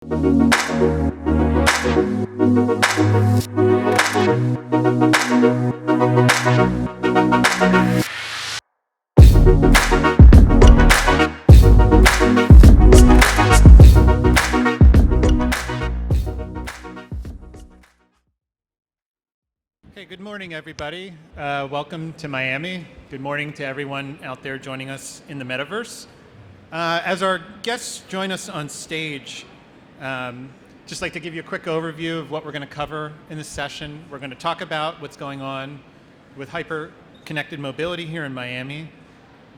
Okay, good morning, everybody. Welcome to Miami. Good morning to everyone out there joining us in the metaverse. As our guests join us on stage, just like to give you a quick overview of what we're going to cover in this session. We're going to talk about what's going on with hyper-connected mobility here in Miami.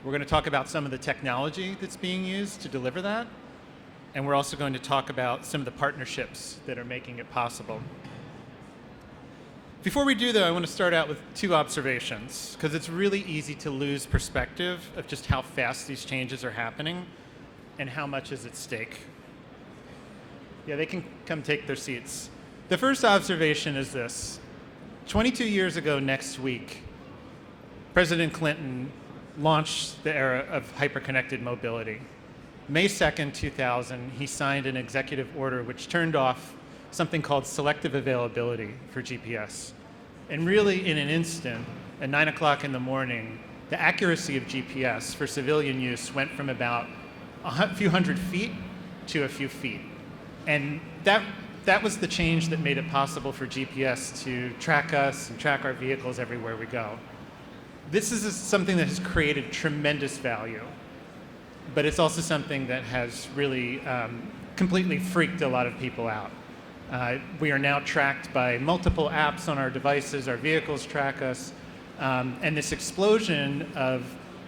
We're going to talk about some of the technology that's being used to deliver that. And we're also going to talk about some of the partnerships that are making it possible. Before we do, though, I want to start out with two observations, because it's really easy to lose perspective of just how fast these changes are happening and how much is at stake. Yeah, they can come take their seats. The first observation is this. 22 years ago next week, President Clinton launched the era of hyper-connected mobility. May 2nd, 2000, he signed an executive order which turned off something called selective availability for GPS. And really, in an instant, at 9 o'clock in the morning, the accuracy of GPS for civilian use went from about a few hundred feet to a few feet. And that was the change that made it possible for GPS to track us and track our vehicles everywhere we go. This is something that has created tremendous value, but it's also something that has really completely freaked a lot of people out. We are now tracked by multiple apps on our devices, our vehicles track us, and this explosion of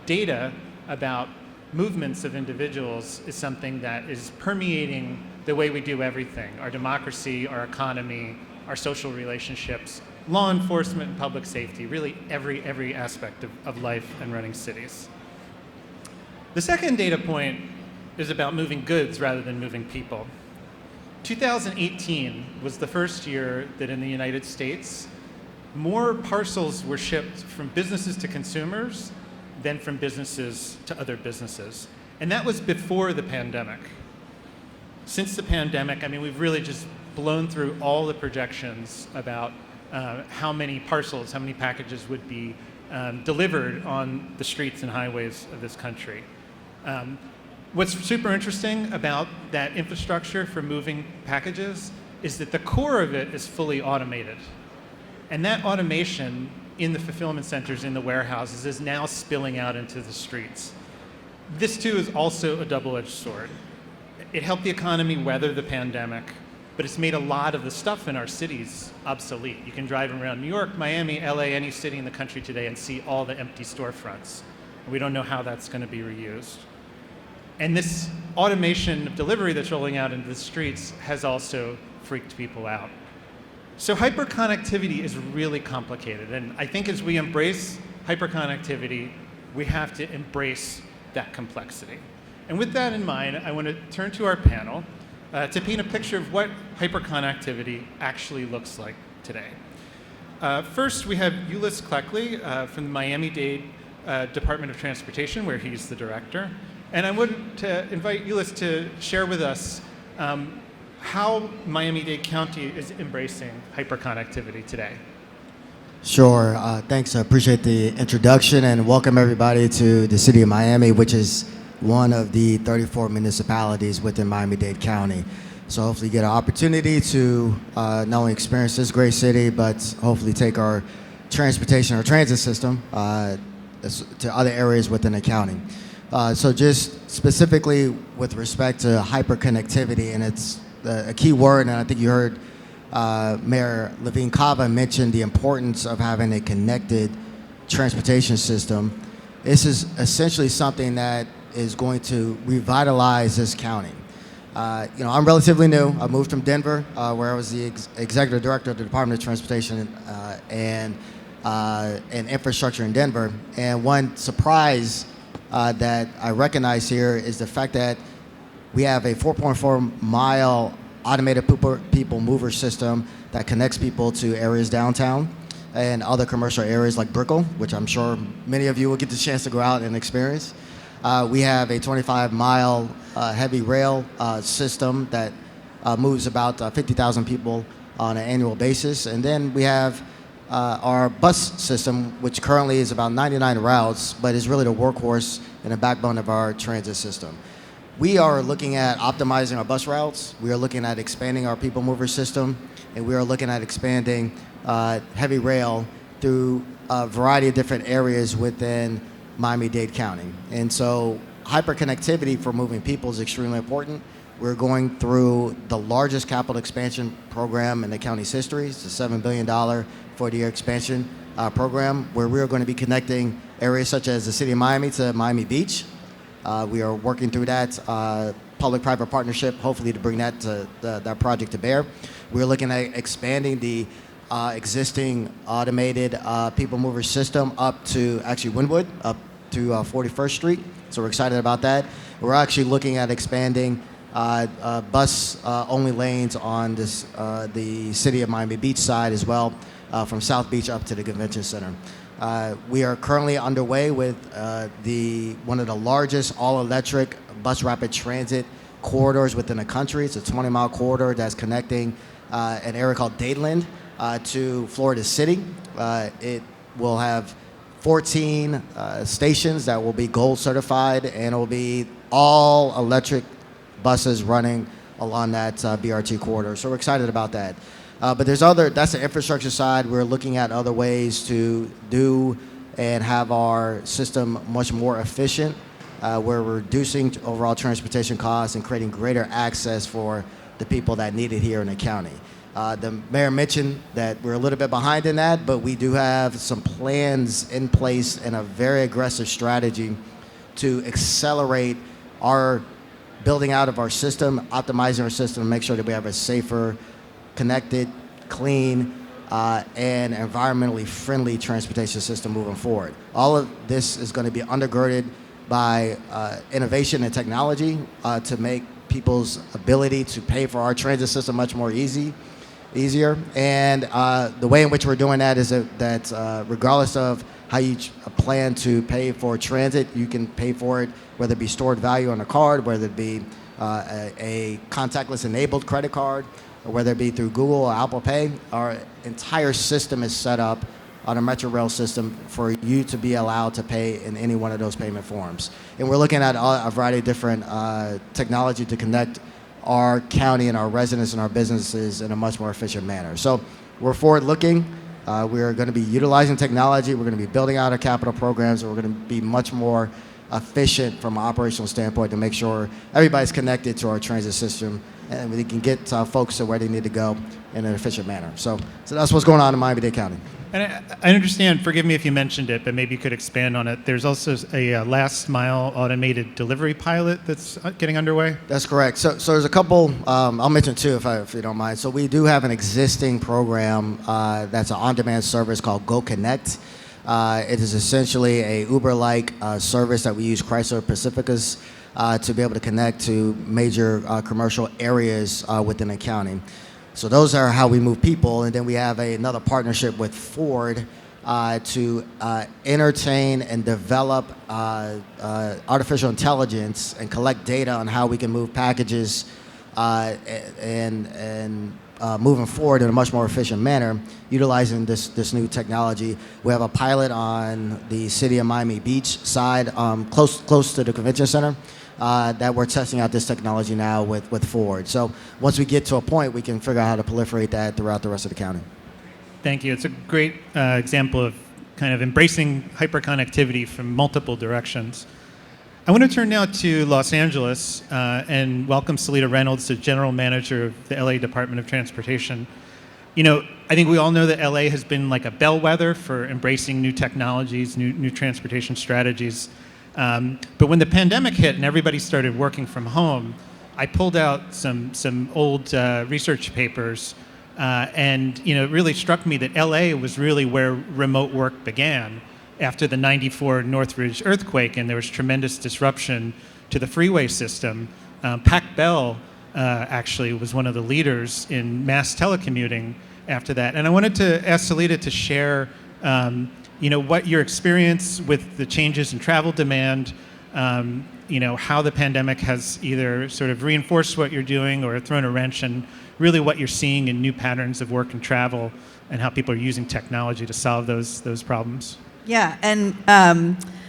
data about movements of individuals is something that is permeating the way we do everything, our democracy, our economy, our social relationships, law enforcement and public safety, really every aspect of life and running cities. The second data point is about moving goods rather than moving people. 2018 was the first year that in the United States, more parcels were shipped from businesses to consumers than from businesses to other businesses. And that was before the pandemic. Since the pandemic, I mean, we've really just blown through all the projections about how many parcels, how many packages would be delivered on the streets and highways of this country. What's super interesting about that infrastructure for moving packages is that the core of it is fully automated. And that automation in the fulfillment centers, in the warehouses, is now spilling out into the streets. This, too, is also a double-edged sword. It helped the economy weather the pandemic, but it's made a lot of the stuff in our cities obsolete. You can drive around New York, Miami, LA, any city in the country today and see all the empty storefronts. We don't know how that's going to be reused. And this automation of delivery that's rolling out into the streets has also freaked people out. So hyperconnectivity is really complicated. And I think as we embrace hyperconnectivity, we have to embrace that complexity. And with that in mind, I want to turn to our panel to paint a picture of what hyperconnectivity actually looks like today. First, we have Eulois Cleckley from the Miami-Dade Department of Transportation, where he's the director. And I want to invite Eulois to share with us how Miami-Dade County is embracing hyperconnectivity today. Sure. Thanks. I appreciate the introduction and welcome everybody to the city of Miami, which is one of the 34 municipalities within Miami-Dade County. So hopefully you get an opportunity to not only experience this great city, but hopefully take our transportation or transit system to other areas within the county. So just specifically with respect to hyperconnectivity, and it's a key word, and I think you heard Mayor Levine Cava mention the importance of having a connected transportation system. This is essentially something that is going to revitalize this county. I'm relatively new. I moved from Denver, where I was the executive director of the Department of Transportation and infrastructure in Denver. And one surprise that I recognize here is the fact that we have a 4.4 mile automated people mover system that connects people to areas downtown and other commercial areas like Brickell, which I'm sure many of you will get the chance to go out and experience. We have a 25 mile heavy rail system that moves about 50,000 people on an annual basis. And then we have our bus system, which currently is about 99 routes, but is really the workhorse and the backbone of our transit system. We are looking at optimizing our bus routes. We are looking at expanding our people mover system, and we are looking at expanding heavy rail through a variety of different areas within Miami-Dade County. And so hyperconnectivity for moving people is extremely important. We're going through the largest capital expansion program in the county's history. It's a $7 billion 40-year expansion program where we're going to be connecting areas such as the city of Miami to Miami Beach. We are working through that public-private partnership, hopefully to bring that project to bear. We're looking at expanding the existing automated people mover system up to actually Wynwood, up to 41st Street. So we're excited about that. We're actually looking at expanding bus only lanes on the city of Miami Beach side as well, from South Beach up to the convention center. We are currently underway with one of the largest all-electric bus rapid transit corridors within the country. It's a 20-mile corridor that's connecting an area called Dadeland to Florida City. It will have 14 stations that will be gold certified, and it will be all electric buses running along that BRT corridor. So we're excited about that. But that's the infrastructure side. We're looking at other ways to do and have our system much more efficient. We're reducing overall transportation costs and creating greater access for the people that need it here in the county. The mayor mentioned that we're a little bit behind in that, but we do have some plans in place and a very aggressive strategy to accelerate our building out of our system, optimizing our system to make sure that we have a safer, connected, clean, and environmentally friendly transportation system moving forward. All of this is going to be undergirded by innovation and technology to make people's ability to pay for our transit system much more easier. And the way in which we're doing that is that regardless of how you plan to pay for transit, you can pay for it, whether it be stored value on a card, whether it be a contactless enabled credit card, or whether it be through Google or Apple Pay. Our entire system is set up on a Metro Rail system for you to be allowed to pay in any one of those payment forms. And we're looking at a variety of different technology to connect our county and our residents and our businesses in a much more efficient manner. So we're forward-looking. We're going to be utilizing technology. We're going to be building out our capital programs. And we're going to be much more efficient from an operational standpoint to make sure everybody's connected to our transit system and we can get folks to where they need to go in an efficient manner. So that's what's going on in Miami-Dade County. And I understand, forgive me if you mentioned it, but maybe you could expand on it. There's also a last mile automated delivery pilot that's getting underway. That's correct. So there's a couple, I'll mention two if you don't mind. So we do have an existing program that's an on-demand service called Go Connect. It is essentially a Uber-like service that we use Chrysler Pacificas to be able to connect to major commercial areas within the county. So those are how we move people. And then we have another partnership with Ford to entertain and develop artificial intelligence and collect data on how we can move packages and moving forward in a much more efficient manner, utilizing this new technology. We have a pilot on the city of Miami Beach side, close to the convention center, that we're testing out this technology now with Ford. So once we get to a point, we can figure out how to proliferate that throughout the rest of the county. Thank you. It's a great example of kind of embracing hyperconnectivity from multiple directions. I want to turn now to Los Angeles and welcome Seleta Reynolds, the General Manager of the LA Department of Transportation. You know, I think we all know that LA has been like a bellwether for embracing new technologies, new transportation strategies. But when the pandemic hit and everybody started working from home, I pulled out some old research papers, and you know, it really struck me that LA was really where remote work began after the '94 Northridge earthquake, and there was tremendous disruption to the freeway system. Pac Bell actually was one of the leaders in mass telecommuting after that. And I wanted to ask Seleta to share you know, what your experience with the changes in travel demand how the pandemic has either sort of reinforced what you're doing or thrown a wrench in really what you're seeing in new patterns of work and travel, and how people are using technology to solve those problems. Yeah, and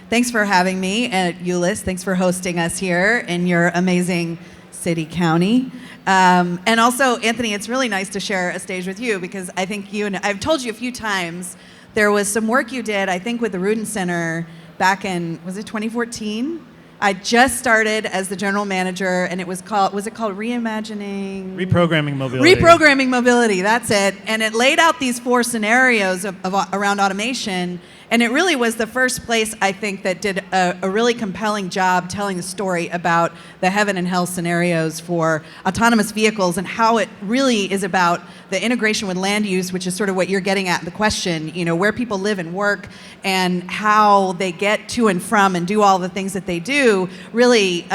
thanks for having me, and Eulois, thanks for hosting us here in your amazing city county. And also, Anthony, it's really nice to share a stage with you, because I think I've told you a few times, there was some work you did, I think, with the Rudin Center back in, was it 2014? I just started as the general manager, and was it called Reimagining? Reprogramming Mobility. Reprogramming Mobility, that's it. And it laid out these 4 scenarios around automation, and it really was the first place, I think, that did a really compelling job telling the story about the heaven and hell scenarios for autonomous vehicles, and how it really is about the integration with land use, which is sort of what you're getting at in the question, where people live and work, and how they get to and from and do all the things that they do really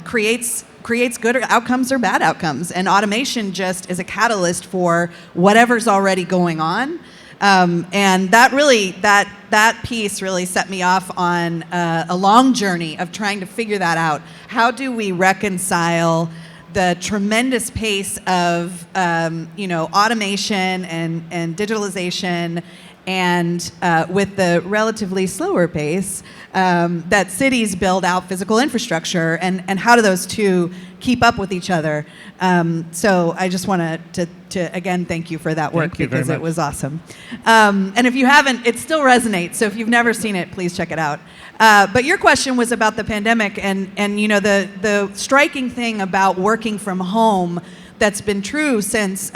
creates good outcomes or bad outcomes. And automation just is a catalyst for whatever's already going on. And that piece really set me off on a long journey of trying to figure that out. How do we reconcile the tremendous pace of automation and digitalization, and with the relatively slower pace that cities build out physical infrastructure, and how do those two keep up with each other? So I just want to again thank you for that work, because it was awesome. And if you haven't, it still resonates. So if you've never seen it, please check it out. But your question was about the pandemic, and the striking thing about working from home that's been true since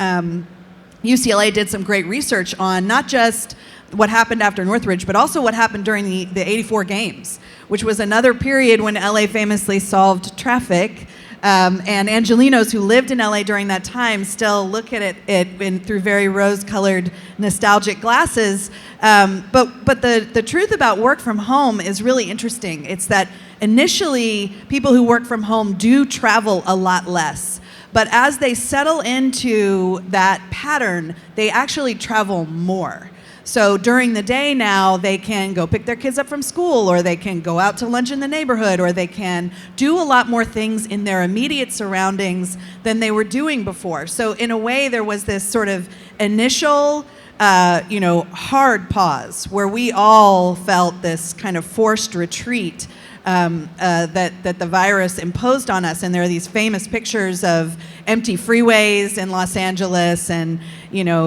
UCLA did some great research on not just what happened after Northridge, but also what happened during the 84 games, which was another period when LA famously solved traffic. And Angelinos who lived in LA during that time still look at it through very rose-colored, nostalgic glasses. But the truth about work from home is really interesting. It's that initially, people who work from home do travel a lot less. But as they settle into that pattern, they actually travel more. So during the day now, they can go pick their kids up from school, or they can go out to lunch in the neighborhood, or they can do a lot more things in their immediate surroundings than they were doing before. So in a way, there was this sort of initial, hard pause where we all felt this kind of forced retreat that the virus imposed on us. And there are these famous pictures of empty freeways in Los Angeles, and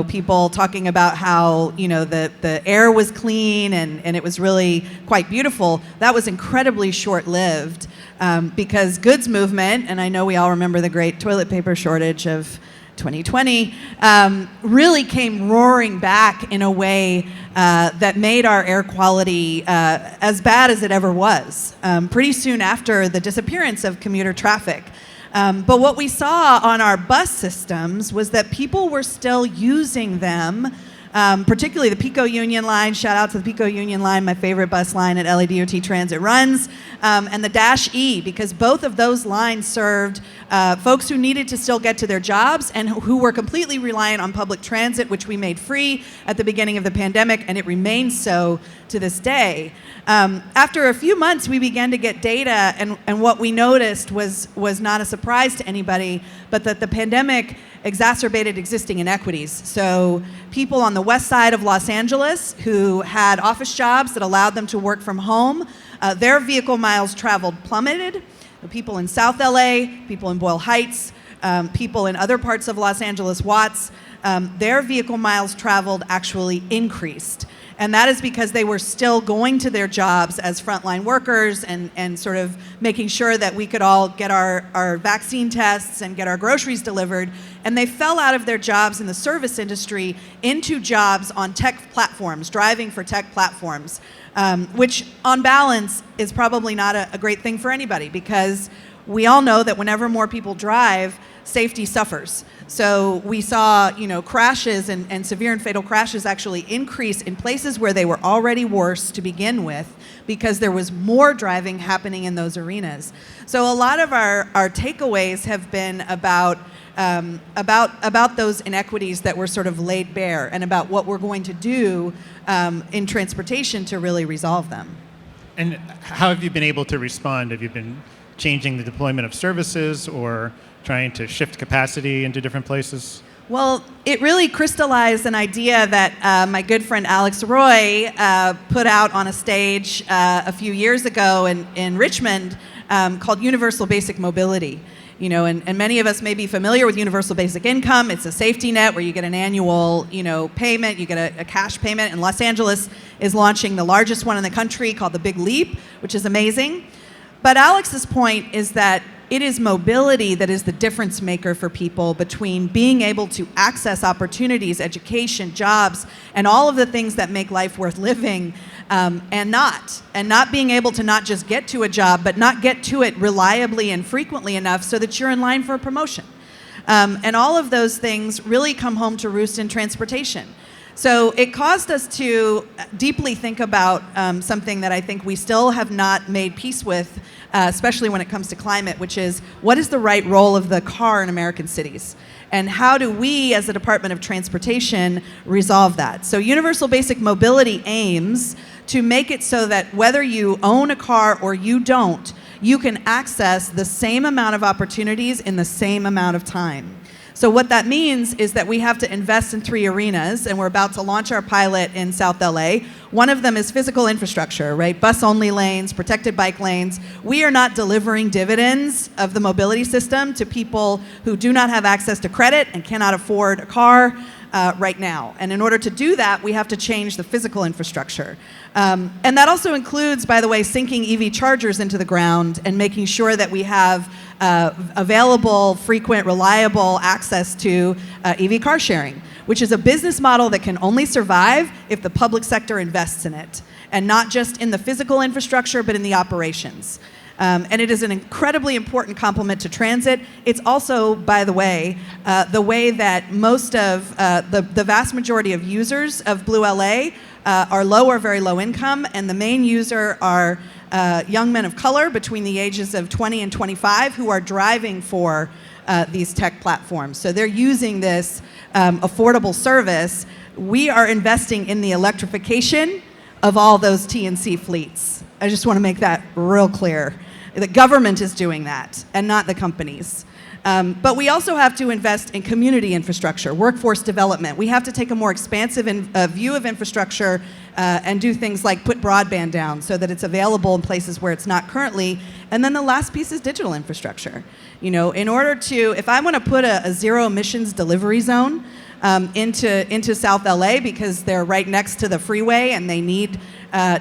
people talking about how the air was clean and it was really quite beautiful. That was incredibly short-lived because goods movement, and I know we all remember the great toilet paper shortage of 2020, really came roaring back in a way that made our air quality as bad as it ever was, pretty soon after the disappearance of commuter traffic. But what we saw on our bus systems was that people were still using them, particularly the Pico Union line. Shout out to the Pico Union line, my favorite bus line at LA DOT Transit runs, and the Dash E, because both of those lines served folks who needed to still get to their jobs and who were completely reliant on public transit, which we made free at the beginning of the pandemic, and it remains so to this day. After a few months, we began to get data, and what we noticed was not a surprise to anybody, but that the pandemic exacerbated existing inequities. So people on the west side of Los Angeles who had office jobs that allowed them to work from home, their vehicle miles traveled plummeted. The people in South LA, people in Boyle Heights, people in other parts of Los Angeles, Watts, their vehicle miles traveled actually increased. And that is because they were still going to their jobs as frontline workers and sort of making sure that we could all get our vaccine tests and get our groceries delivered. And they fell out of their jobs in the service industry into jobs on tech platforms, driving for tech platforms, which on balance is probably not a great thing for anybody, because we all know that whenever more people drive, safety suffers. So we saw, crashes and severe and fatal crashes actually increase in places where they were already worse to begin with, because there was more driving happening in those arenas. So a lot of our takeaways have been about those inequities that were sort of laid bare, and about what we're going to do in transportation to really resolve them. And how have you been able to respond? Have you been changing the deployment of services or trying to shift capacity into different places? Well, it really crystallized an idea that my good friend Alex Roy put out on a stage a few years ago in Richmond called Universal Basic Mobility. You know, and many of us may be familiar with Universal Basic Income. It's a safety net where you get an annual, payment. You get a cash payment. And Los Angeles is launching the largest one in the country called the Big Leap, which is amazing. But Alex's point is that it is mobility that is the difference maker for people between being able to access opportunities, education, jobs, and all of the things that make life worth living, and not being able to not just get to a job, but not get to it reliably and frequently enough so that you're in line for a promotion. And all of those things really come home to roost in transportation. So it caused us to deeply think about something that I think we still have not made peace with, especially when it comes to climate, which is what is the right role of the car in American cities? And how do we, as the Department of Transportation, resolve that? So Universal Basic Mobility aims to make it so that whether you own a car or you don't, you can access the same amount of opportunities in the same amount of time. So what that means is that we have to invest in 3 arenas, and we're about to launch our pilot in South LA. One of them is physical infrastructure, right? Bus-only lanes, protected bike lanes. We are not delivering dividends of the mobility system to people who do not have access to credit and cannot afford a car right now. And in order to do that, we have to change the physical infrastructure. And that also includes, by the way, sinking EV chargers into the ground and making sure that we have available, frequent, reliable access to EV car sharing, which is a business model that can only survive if the public sector invests in it, and not just in the physical infrastructure, but in the operations. And it is an incredibly important complement to transit. It's also, by the way that most of the vast majority of users of Blue LA are low or very low income, and the main user are young men of color between the ages of 20 and 25 who are driving for these tech platforms. So they're using this affordable service. We are investing in the electrification of all those TNC fleets. I just want to make that real clear. The government is doing that, and not the companies. But we also have to invest in community infrastructure, workforce development. We have to take a more expansive view of infrastructure and do things like put broadband down so that it's available in places where it's not currently. And then the last piece is digital infrastructure. You know, in order to, if I want to put a zero emissions delivery zone into South LA because they're right next to the freeway and they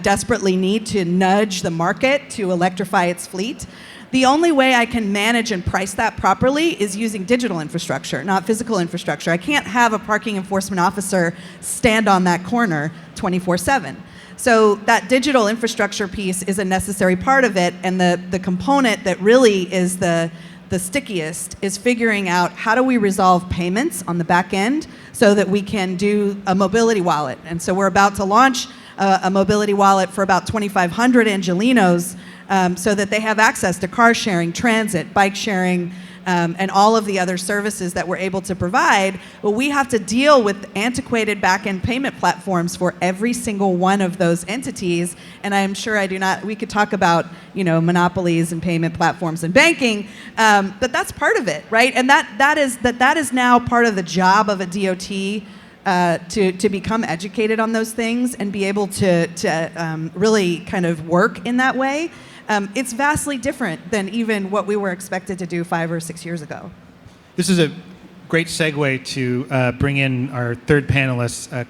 desperately need to nudge the market to electrify its fleet, the only way I can manage and price that properly is using digital infrastructure, not physical infrastructure. I can't have a parking enforcement officer stand on that corner 24/7. So that digital infrastructure piece is a necessary part of it, and the component that really is the stickiest is figuring out how do we resolve payments on the back end so that we can do a mobility wallet. And so we're about to launch a mobility wallet for about 2,500 Angelinos so that they have access to car sharing, transit, bike sharing, and all of the other services that we're able to provide. But we have to deal with antiquated back-end payment platforms for every single one of those entities. And I'm sure we could talk about, monopolies and payment platforms and banking, but that's part of it, right? And that is now part of the job of a DOT to become educated on those things and be able to really kind of work in that way. It's vastly different than even what we were expected to do 5 or 6 years ago. This is a great segue to bring in our third panelist,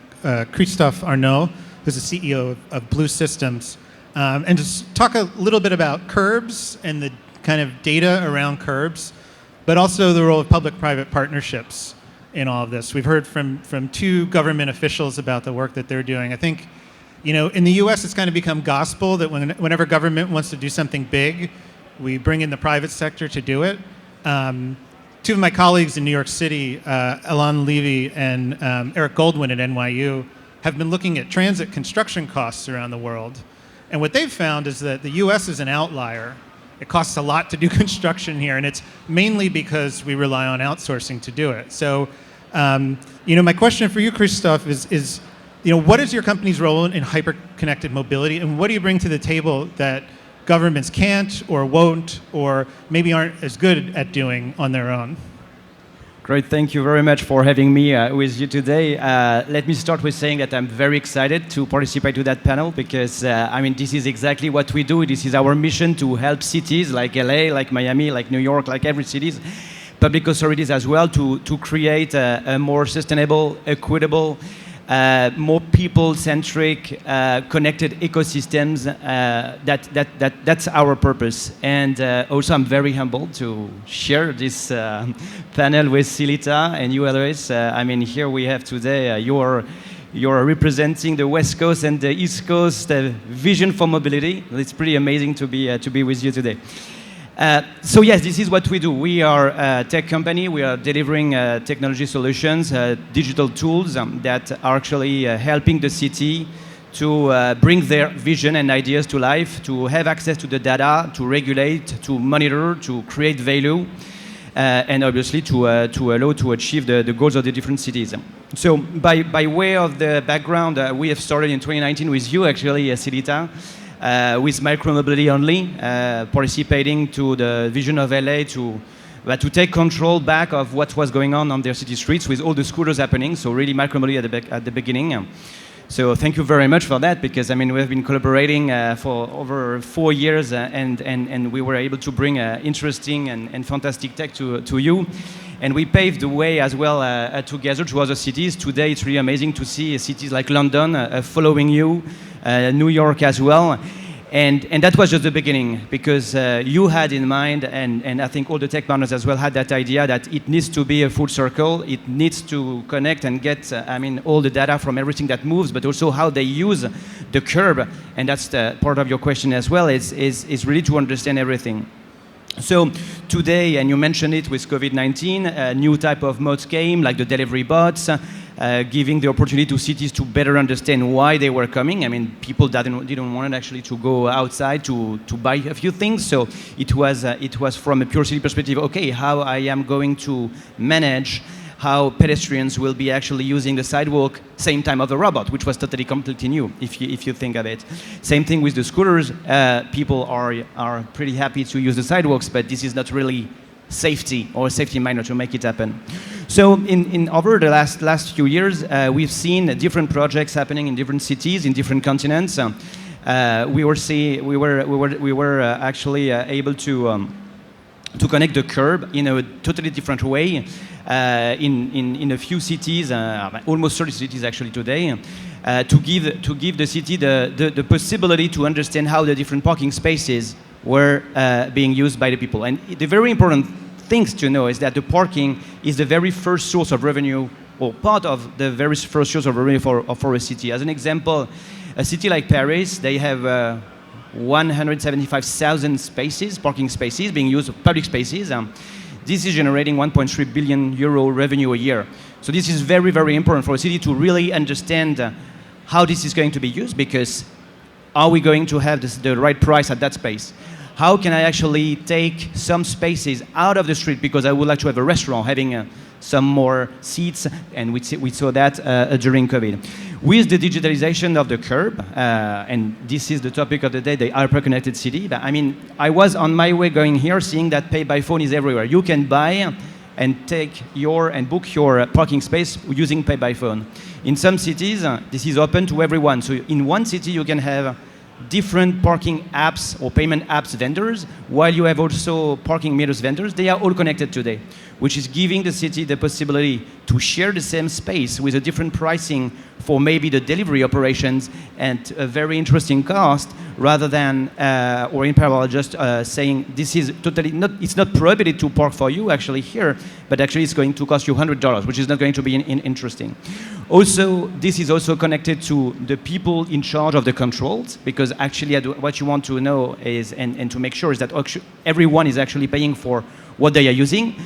Christophe Arnaud, who's the CEO of Blue Systems, and just talk a little bit about curbs and the kind of data around curbs, but also the role of public-private partnerships in all of this. We've heard from 2 government officials about the work that they're doing. I think, in the U.S., it's kind of become gospel that whenever government wants to do something big, we bring in the private sector to do it. 2 of my colleagues in New York City, Elan Levy and Eric Goldwyn at NYU, have been looking at transit construction costs around the world. And what they've found is that the U.S. is an outlier. It costs a lot to do construction here, and it's mainly because we rely on outsourcing to do it. So, my question for you, Christophe, is what is your company's role in hyper-connected mobility, and what do you bring to the table that governments can't or won't or maybe aren't as good at doing on their own? Great, thank you very much for having me with you today. Let me start with saying that I'm very excited to participate to that panel because, I mean, this is exactly what we do. This is our mission to help cities like LA, like Miami, like New York, like every city, public authorities as well, to create a more sustainable, equitable, more people-centric, connected ecosystems. That's our purpose. And also, I'm very humbled to share this panel with Seleta and you, Eulois. I mean, here we have today, you're representing the West Coast and the East Coast vision for mobility. It's pretty amazing to be with you today. So yes, this is what we do. We are a tech company. We are delivering technology solutions, digital tools that are actually helping the city to bring their vision and ideas to life, to have access to the data, to regulate, to monitor, to create value, and obviously to allow to achieve the goals of the different cities. So by way of the background, we have started in 2019 with you, actually, Seleta. With micromobility only, participating to the vision of LA to take control back of what was going on their city streets with all the scooters happening. So really micromobility at the beginning. So thank you very much for that because I mean we have been collaborating for over 4 years and we were able to bring interesting and fantastic tech to you. And we paved the way as well together to other cities. Today it's really amazing to see cities like London following you, New York as well. And that was just the beginning because you had in mind, and I think all the tech partners as well had that idea that it needs to be a full circle. It needs to connect and get, all the data from everything that moves, but also how they use the curb. And that's the part of your question as well, is really to understand everything. So today, and you mentioned it with COVID-19, a new type of modes came, like the delivery bots, giving the opportunity to cities to better understand why they were coming. I mean, people didn't want actually to go outside to buy a few things. So it was from a pure city perspective, okay, how I am going to manage how pedestrians will be actually using the sidewalk same time of the robot, which was totally completely new, if you think of it. Same thing with the scooters. People are pretty happy to use the sidewalks, but this is not really safety or safety minor to make it happen. So in over the last few years, we've seen different projects happening in different cities, in different continents. We were actually able to connect the curb in a totally different way in a few cities, almost 30 cities actually today, to give the city the possibility to understand how the different parking spaces were being used by the people. And the very important things to know is that the parking is the very first source of revenue, or part of the very first source of revenue for a city. As an example, a city like Paris, they have 175,000 spaces, parking spaces, being used, public spaces. This is generating 1.3 billion euro revenue a year. So this is very, very important for a city to really understand how this is going to be used, because are we going to have the right price at that space? How can I actually take some spaces out of the street because I would like to have a restaurant having some more seats, and we saw that during COVID. With the digitalization of the curb, and this is the topic of the day, the hyper-connected city. I mean, I was on my way going here, seeing that pay by phone is everywhere. You can buy and book your parking space using pay by phone. In some cities, this is open to everyone. So in one city, you can have different parking apps or payment apps vendors, while you have also parking meters vendors. They are all connected today, which is giving the city the possibility to share the same space with a different pricing for maybe the delivery operations and a very interesting cost, rather than, or in parallel, just saying this is totally not, it's not prohibited to park for you actually here, but actually it's going to cost you $100, which is not going to be interesting. Also, this is also connected to the people in charge of the controls, because actually what you want to know is, and to make sure, is that everyone is actually paying for what they are using.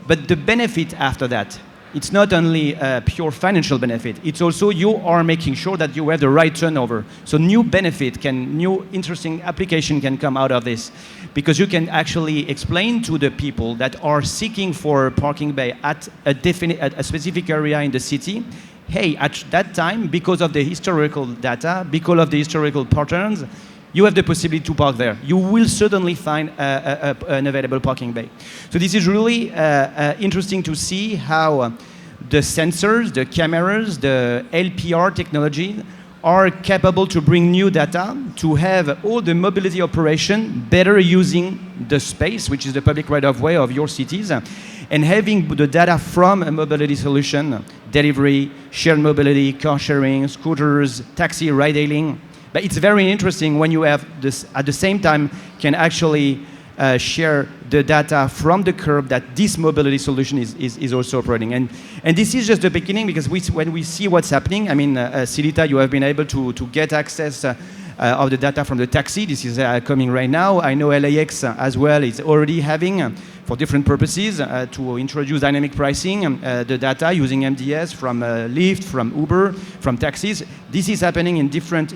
But the benefit after that, it's not only a pure financial benefit, it's also you are making sure that you have the right turnover. So new interesting application can come out of this, because you can actually explain to the people that are seeking for parking bay at a specific area in the city, hey, at that time, because of the historical data, because of the historical patterns, you have the possibility to park there. You will certainly find an available parking bay. So this is really interesting to see how the sensors, the cameras, the LPR technology are capable to bring new data, to have all the mobility operation better using the space, which is the public right-of-way of your cities, and having the data from a mobility solution, delivery, shared mobility, car sharing, scooters, taxi, ride-hailing. But it's very interesting when you have this, at the same time, can actually share the data from the curb that this mobility solution is also operating. And this is just the beginning, because when we see what's happening, I mean, Seleta, you have been able to get access of the data from the taxi. This is coming right now. I know LAX as well is already having, for different purposes, to introduce dynamic pricing, the data using MDS from Lyft, from Uber, from taxis. This is happening in different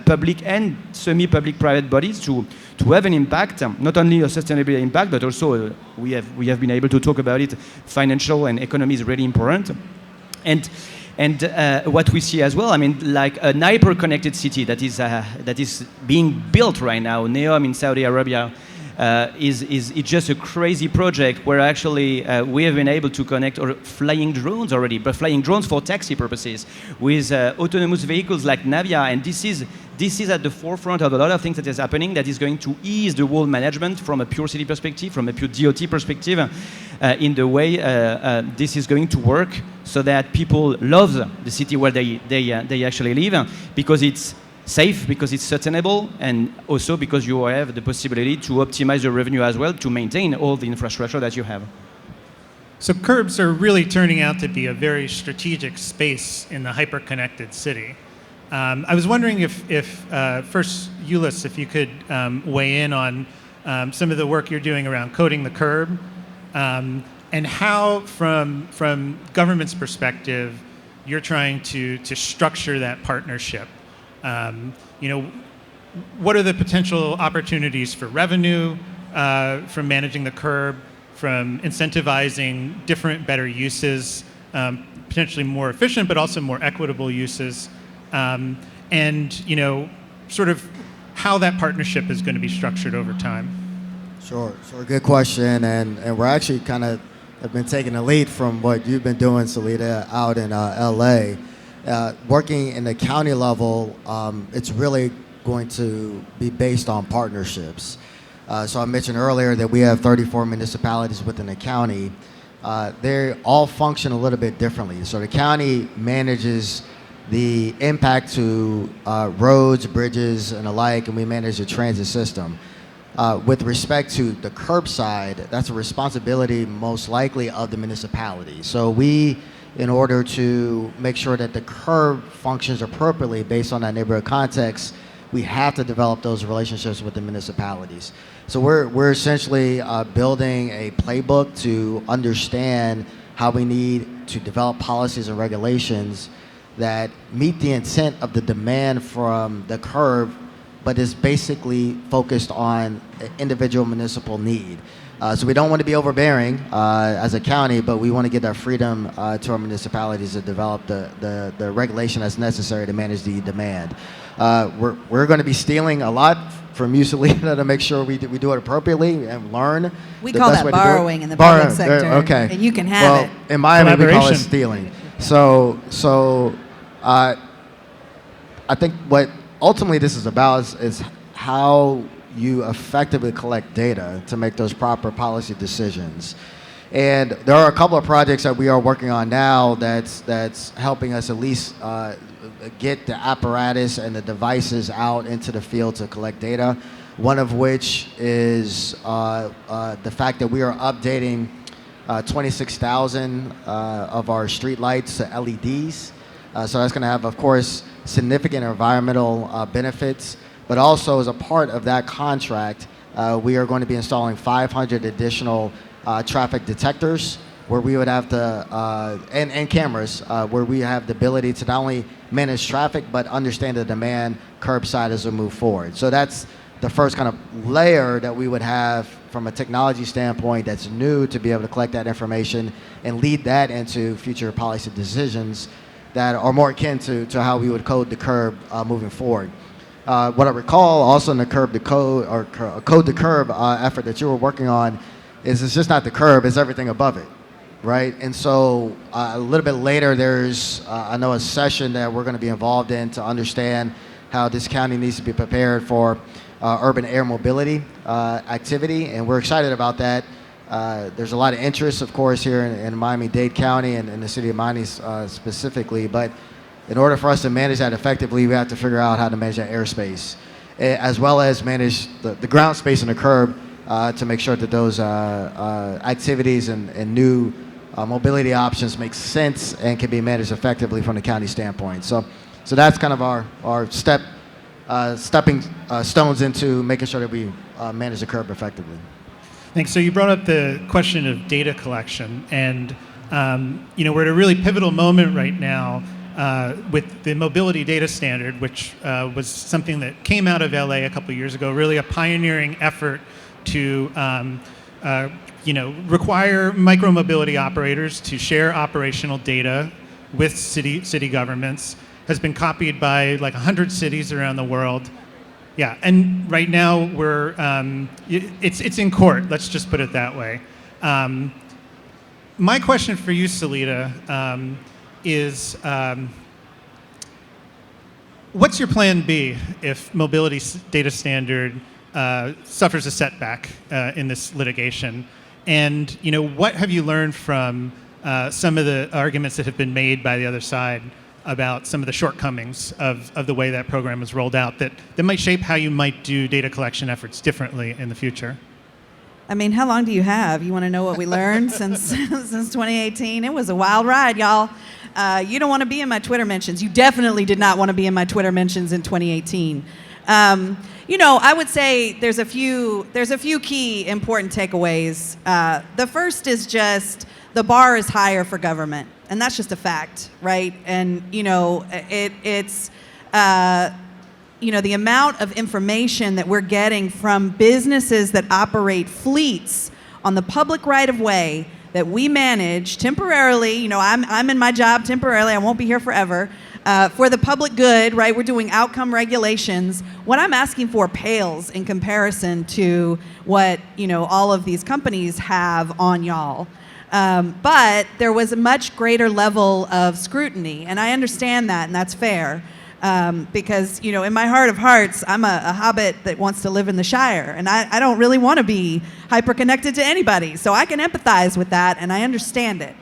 public and semi-public private bodies to have an impact, not only a sustainability impact, but also we have been able to talk about it. Financial and economy is really important, and what we see as well, I mean, like an hyper-connected city that is being built right now. NEOM in Saudi Arabia is just a crazy project where actually we have been able to connect flying drones already, but flying drones for taxi purposes with autonomous vehicles like Navia, and this is at the forefront of a lot of things that is happening that is going to ease the whole management from a pure city perspective, from a pure DOT perspective, in the way this is going to work, so that people love the city where they actually live, because it's safe, because it's sustainable, and also because you have the possibility to optimize the revenue as well to maintain all the infrastructure that you have. So curbs are really turning out to be a very strategic space in the hyper-connected city. I was wondering if first, Eulois, if you could weigh in on some of the work you're doing around coding the curb, and how, from government's perspective, you're trying to structure that partnership. What are the potential opportunities for revenue from managing the curb, from incentivizing different, better uses, potentially more efficient, but also more equitable uses, and sort of how that partnership is going to be structured over time? Sure, good question, and we're actually kind of have been taking the lead from what you've been doing, Seleta, out in LA. Working in the county level, it's really going to be based on partnerships. So I mentioned earlier that we have 34 municipalities within the county. They all function a little bit differently. So the county manages the impact to roads, bridges, and the like, and we manage the transit system. With respect to the curbside, that's a responsibility most likely of the municipality. So we, in order to make sure that the curb functions appropriately based on that neighborhood context, we have to develop those relationships with the municipalities. So we're essentially building a playbook to understand how we need to develop policies and regulations that meet the intent of the demand from the curb, but is basically focused on individual municipal need. So we don't want to be overbearing as a county, but we want to give that freedom to our municipalities to develop the regulation that's necessary to manage the demand. We're going to be stealing a lot from you, Seleta, to make sure we do it appropriately and learn. We call that borrowing in the public sector. Okay. And you can have it. In Miami, we call it stealing. So I think what ultimately this is about is how you effectively collect data to make those proper policy decisions. And there are a couple of projects that we are working on now that's helping us at least get the apparatus and the devices out into the field to collect data. One of which is the fact that we are updating 26,000 of our street lights to LEDs. So that's going to have, of course, significant environmental benefits, but also as a part of that contract, we are going to be installing 500 additional traffic detectors where we would have to, and cameras, where we have the ability to not only manage traffic, but understand the demand curbside as we move forward. So that's the first kind of layer that we would have from a technology standpoint that's new to be able to collect that information and lead that into future policy decisions that are more akin to how we would code the curb moving forward. what I recall also in the curb to code or code to curb effort that you were working on is it's just not the curb, it's everything above it, right? And so a little bit later, there's, I know, a session that we're going to be involved in to understand how this county needs to be prepared for urban air mobility activity, and we're excited about that. There's a lot of interest, of course, here in Miami-Dade County and in the city of Miami specifically, but in order for us to manage that effectively, we have to figure out how to manage that airspace, as well as manage the ground space and the curb to make sure that those activities and new mobility options make sense and can be managed effectively from the county standpoint. So that's kind of our stepping stones into making sure that we manage the curb effectively. Thanks. So you brought up the question of data collection, and we're at a really pivotal moment right now with the mobility data standard, which was something that came out of LA a couple years ago, really a pioneering effort to require micromobility operators to share operational data with city governments. Has been copied by like 100 cities around the world. Yeah, and right now we're it's in court. Let's just put it that way. My question for you, Seleta, is what's your plan B if mobility data standard suffers a setback in this litigation? And what have you learned from some of the arguments that have been made by the other side about some of the shortcomings of the way that program was rolled out that might shape how you might do data collection efforts differently in the future? I mean, how long do you have? You want to know what we learned since 2018? It was a wild ride, y'all. You don't want to be in my Twitter mentions. You definitely did not want to be in my Twitter mentions in 2018. I would say there's a few key important takeaways. The first is just the bar is higher for government, and that's just a fact, right? And it's the amount of information that we're getting from businesses that operate fleets on the public right-of-way that we manage temporarily. I'm in my job temporarily. I won't be here forever. For the public good, right? We're doing outcome regulations. What I'm asking for pales in comparison to what all of these companies have on y'all. But there was a much greater level of scrutiny, and I understand that, and that's fair. Because, in my heart of hearts, I'm a hobbit that wants to live in the Shire, and I don't really want to be hyper-connected to anybody, so I can empathize with that, and I understand it.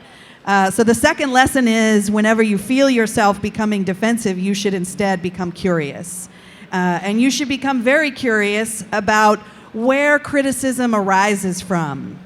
So the second lesson is whenever you feel yourself becoming defensive, you should instead become curious. And you should become very curious about where criticism arises from,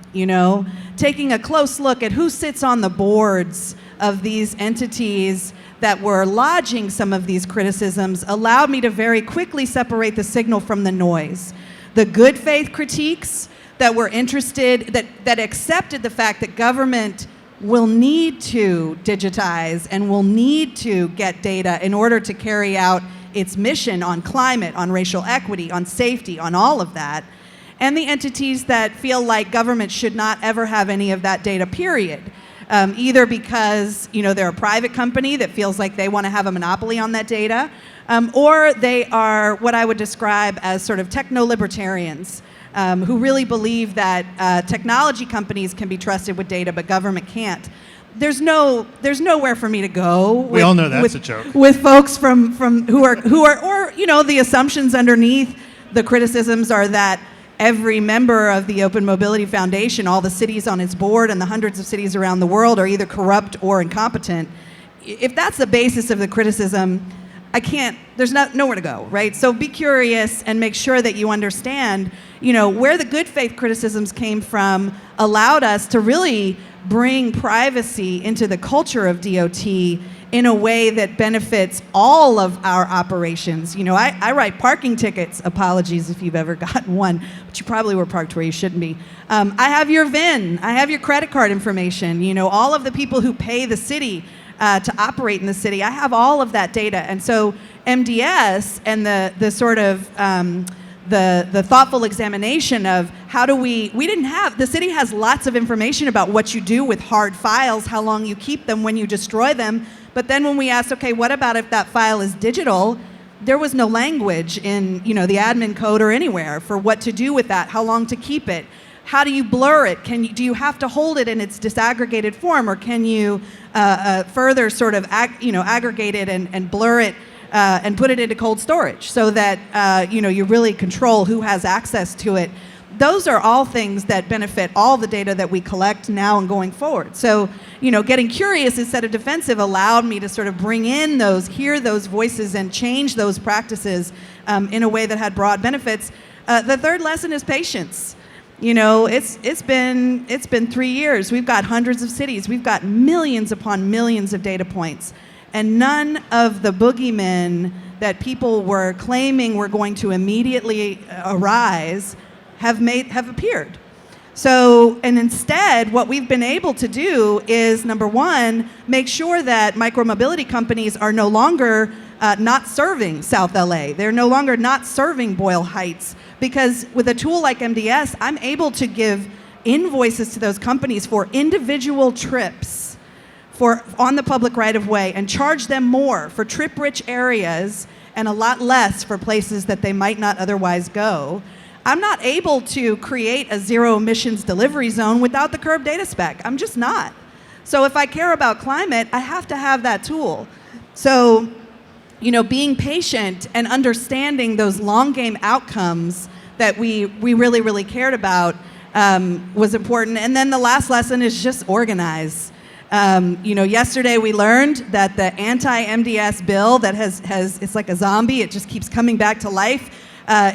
taking a close look at who sits on the boards of these entities that were lodging some of these criticisms allowed me to very quickly separate the signal from the noise. The good faith critiques that were interested, that accepted the fact that government will need to digitize and will need to get data in order to carry out its mission on climate, on racial equity, on safety, on all of that. And the entities that feel like government should not ever have any of that data, period. Either because they're a private company that feels like they want to have a monopoly on that data, or they are what I would describe as sort of techno-libertarians who really believe that technology companies can be trusted with data, but government can't. There's nowhere for me to go. We all know that's a joke. With folks from who are the assumptions underneath the criticisms are that every member of the Open Mobility Foundation, all the cities on its board and the hundreds of cities around the world are either corrupt or incompetent. If that's the basis of the criticism, there's nowhere to go, right? So be curious and make sure that you understand, where the good faith criticisms came from allowed us to really bring privacy into the culture of DOT in a way that benefits all of our operations. I write parking tickets, apologies if you've ever gotten one, but you probably were parked where you shouldn't be. I have your VIN, I have your credit card information, all of the people who pay the city to operate in the city, I have all of that data. And so MDS and the sort of the thoughtful examination of how do the city has lots of information about what you do with hard files, how long you keep them when you destroy them. But then when we asked, okay, what about if that file is digital? there was no language in, the admin code or anywhere for what to do with that, how long to keep it. How do you blur it? Do you have to hold it in its disaggregated form, or can you further sort of aggregate it and blur it and put it into cold storage so that you really control who has access to it? Those are all things that benefit all the data that we collect now and going forward. So, getting curious instead of defensive allowed me to sort of bring in hear those voices and change those practices in a way that had broad benefits. The third lesson is patience. It's been 3 years. We've got hundreds of cities. We've got millions upon millions of data points. And none of the boogeymen that people were claiming were going to immediately arise have appeared. So, and instead, what we've been able to do is, number one, make sure that micromobility companies are no longer not serving South LA. They're no longer not serving Boyle Heights, because with a tool like MDS, I'm able to give invoices to those companies for individual trips on the public right-of-way and charge them more for trip-rich areas and a lot less for places that they might not otherwise go. I'm not able to create a zero emissions delivery zone without the curb data spec. I'm just not. So if I care about climate, I have to have that tool. So, being patient and understanding those long game outcomes that we really, really cared about was important. And then the last lesson is just organize. Yesterday we learned that the anti-MDS bill that it's like a zombie, it just keeps coming back to life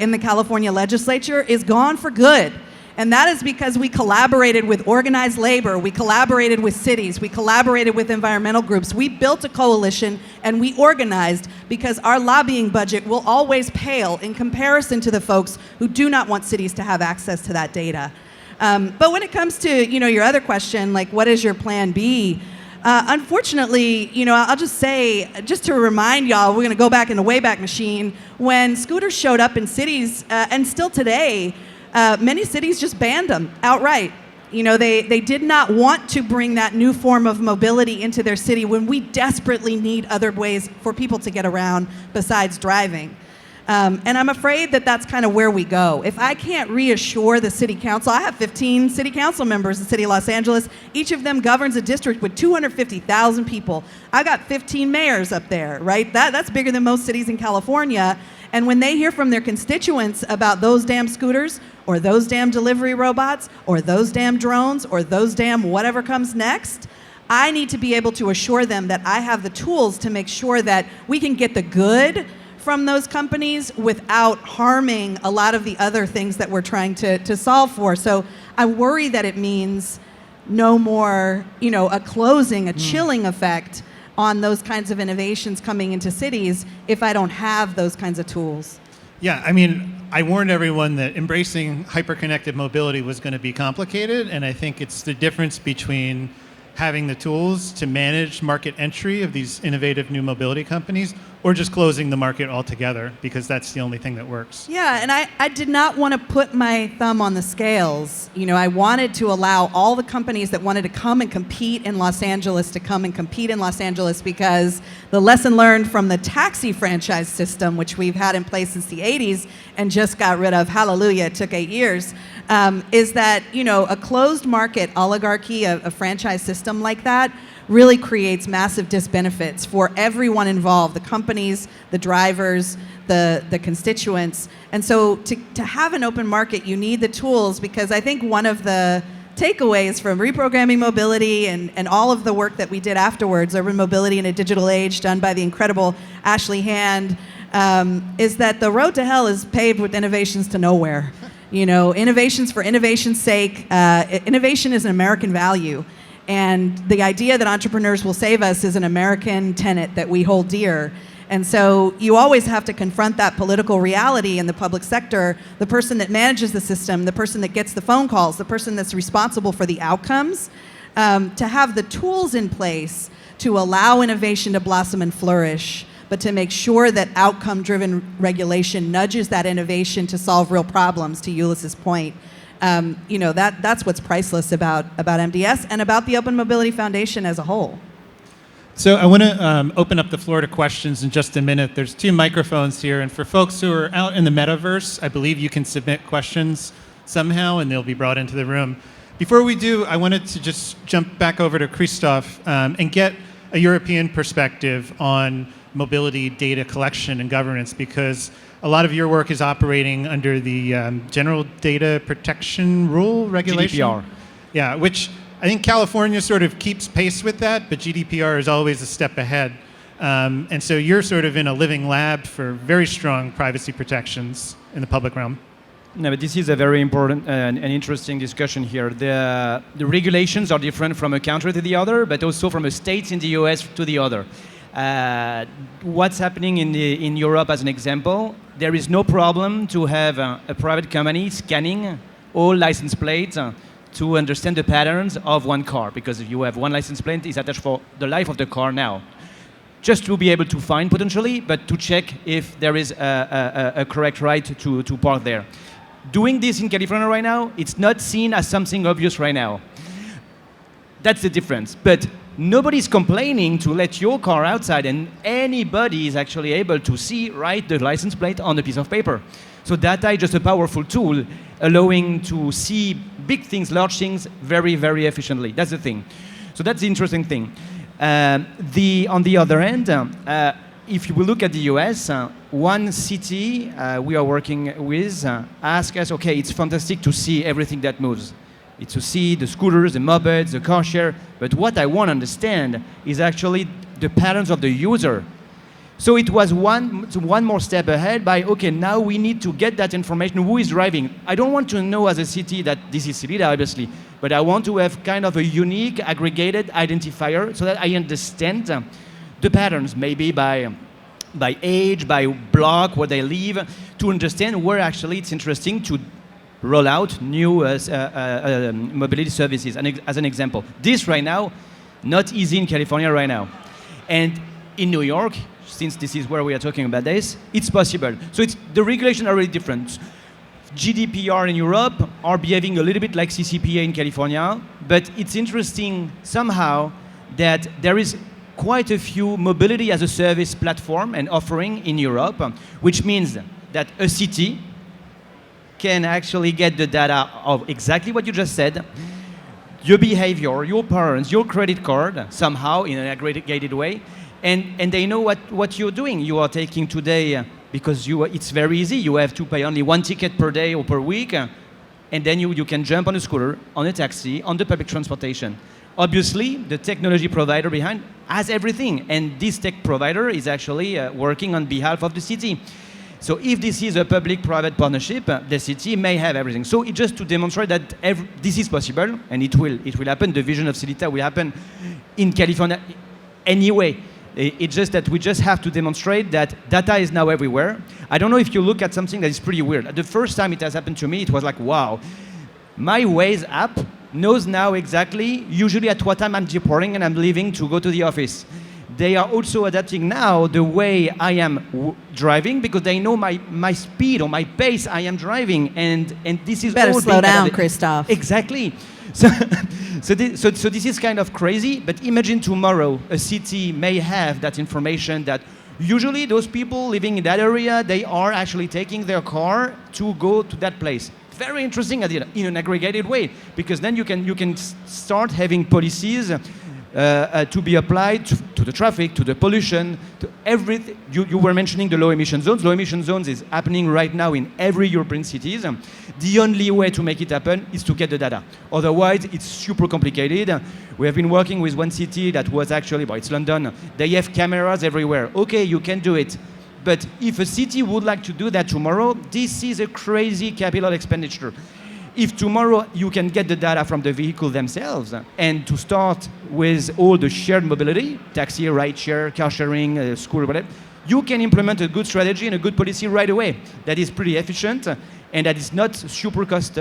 in the California legislature is gone for good. And that is because we collaborated with organized labor, we collaborated with cities, we collaborated with environmental groups. We built a coalition and we organized, because our lobbying budget will always pale in comparison to the folks who do not want cities to have access to that data. But when it comes to your other question, like what is your plan B? Unfortunately, I'll just say, just to remind y'all, we're going to go back in the Wayback Machine, when scooters showed up in cities, and still today, many cities just banned them outright. They did not want to bring that new form of mobility into their city when we desperately need other ways for people to get around besides driving. And I'm afraid that that's kind of where we go. If I can't reassure the city council, I have 15 city council members in the city of Los Angeles. Each of them governs a district with 250,000 people. I got 15 mayors up there, right? That's bigger than most cities in California. And when they hear from their constituents about those damn scooters, or those damn delivery robots, or those damn drones, or those damn whatever comes next, I need to be able to assure them that I have the tools to make sure that we can get the good from those companies without harming a lot of the other things that we're trying to solve for. So I worry that it means no more, a closing, a chilling effect on those kinds of innovations coming into cities if I don't have those kinds of tools. Yeah, I warned everyone that embracing hyperconnected mobility was going to be complicated, and I think it's the difference between having the tools to manage market entry of these innovative new mobility companies, or just closing the market altogether, because that's the only thing that works. Yeah, and I did not want to put my thumb on the scales. I wanted to allow all the companies that wanted to come and compete in Los Angeles to come and compete in Los Angeles, because the lesson learned from the taxi franchise system, which we've had in place since the 80s and just got rid of, hallelujah, it took 8 years, is that, a closed market oligarchy, a franchise system like that, really creates massive disbenefits for everyone involved, the companies, the drivers, the constituents. And so to have an open market, you need the tools, because I think one of the takeaways from reprogramming mobility and all of the work that we did afterwards, Urban Mobility in a Digital Age, done by the incredible Ashley Hand, is that the road to hell is paved with innovations to nowhere. Innovations for innovation's sake. Innovation is an American value. And the idea that entrepreneurs will save us is an American tenet that we hold dear. And so you always have to confront that political reality in the public sector. The person that manages the system, the person that gets the phone calls, the person that's responsible for the outcomes, to have the tools in place to allow innovation to blossom and flourish, but to make sure that outcome-driven regulation nudges that innovation to solve real problems, to Eulois's point. That's what's priceless about MDS and about the Open Mobility Foundation as a whole. So I want to open up the floor to questions in just a minute. There's 2 microphones here, and for folks who are out in the metaverse, I believe you can submit questions somehow, and they'll be brought into the room. Before we do, I wanted to just jump back over to Christophe and get a European perspective on mobility data collection and governance, because a lot of your work is operating under the General Data Protection Rule regulation. GDPR. Yeah, which I think California sort of keeps pace with that, but GDPR is always a step ahead. And so you're sort of in a living lab for very strong privacy protections in the public realm. No, but this is a very important and interesting discussion here. The regulations are different from a country to the other, but also from a state in the US to the other. What's happening in Europe, as an example, there is no problem to have a private company scanning all license plates to understand the patterns of one car, because if you have one license plate, it's attached for the life of the car now. Just to be able to find potentially, but to check if there is a correct right to park there. Doing this in California right now, it's not seen as something obvious right now. That's the difference. But nobody's complaining to let your car outside, and anybody is actually able to see, write the license plate on a piece of paper. So data is just a powerful tool allowing to see big things, large things, very, very efficiently. That's the thing. So that's the interesting thing. On the other end, if you look at the US, one city we are working with asked us, okay, it's fantastic to see everything that moves. It's to see the scooters, the mopeds, the car share, but what I want to understand is actually the patterns of the user. So it was one more step ahead by, okay, now we need to get that information, who is driving. I don't want to know as a city that this is Seleta, obviously, but I want to have kind of a unique aggregated identifier so that I understand the patterns, maybe by age, by block, where they live, to understand where actually it's interesting to roll out new mobility services. And as an example, this right now, not easy in California right now. And in New York, since this is where we are talking about this, it's possible. So the regulations are really different. GDPR in Europe are behaving a little bit like CCPA in California, but it's interesting somehow that there is quite a few mobility as a service platform and offering in Europe, which means that a city can actually get the data of exactly what you just said, your behavior, your parents, your credit card, somehow in an aggregated way, and they know what you're doing. You are taking today, because it's very easy, you have to pay only 1 ticket per day or per week, and then you can jump on a scooter, on a taxi, on the public transportation. Obviously, the technology provider behind has everything, and this tech provider is actually working on behalf of the city. So if this is a public-private partnership, the city may have everything. So it's just to demonstrate that this is possible, and it will happen. The vision of Seleta will happen in California anyway. It's just that we just have to demonstrate that data is now everywhere. I don't know if you look at something that is pretty weird. The first time it has happened to me, it was like, wow. My Waze app knows now exactly, usually at what time I'm departing and I'm leaving to go to the office. They are also adapting now the way I am driving, because they know my speed or my pace I am driving, and this is better all slow down, Christophe. Exactly. So this is kind of crazy, but imagine tomorrow a city may have that information that usually those people living in that area, they are actually taking their car to go to that place. Very interesting idea in an aggregated way, because then you can start having policies to be applied to the traffic, to the pollution, to everything. You were mentioning the low emission zones. Low emission zones is happening right now in every European cities. The only way to make it happen is to get the data. Otherwise, it's super complicated. We have been working with one city that was actually, it's London. They have cameras everywhere. Okay, you can do it. But if a city would like to do that tomorrow, this is a crazy capital expenditure. If tomorrow you can get the data from the vehicle themselves, and to start with all the shared mobility, taxi, ride share, car sharing, scooter, whatever, you can implement a good strategy and a good policy right away that is pretty efficient and that is not super cost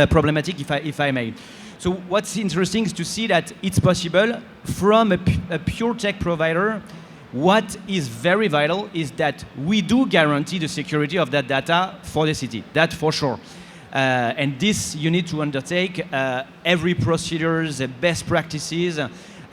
problematic, if I may. So what's interesting is to see that it's possible from a pure tech provider. What is very vital is that we do guarantee the security of that data for the city, that for sure. And this you need to undertake every procedures, best practices,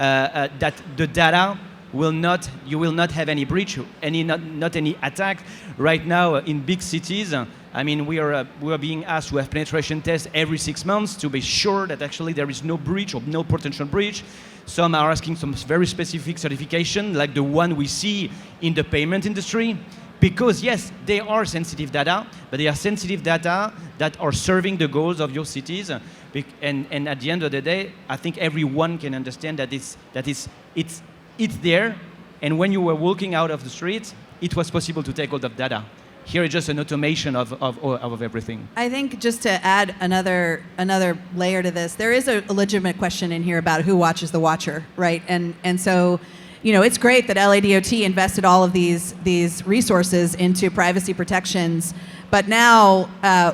that the data you will not have any breach, not any attack. Right now, in big cities, I mean, we are being asked to have penetration tests every 6 months to be sure that actually there is no breach or no potential breach. Some are asking some very specific certification, like the one we see in the payment industry, because yes, they are sensitive data, but they are sensitive data that are serving the goals of your cities. And at the end of the day, I think everyone can understand that it's there, and when you were walking out of the street, it was possible to take all of data. Here is just an automation of everything. I think just to add another layer to this, there is a legitimate question in here about who watches the watcher, right? And so, you know, it's great that LADOT invested all of these resources into privacy protections, but now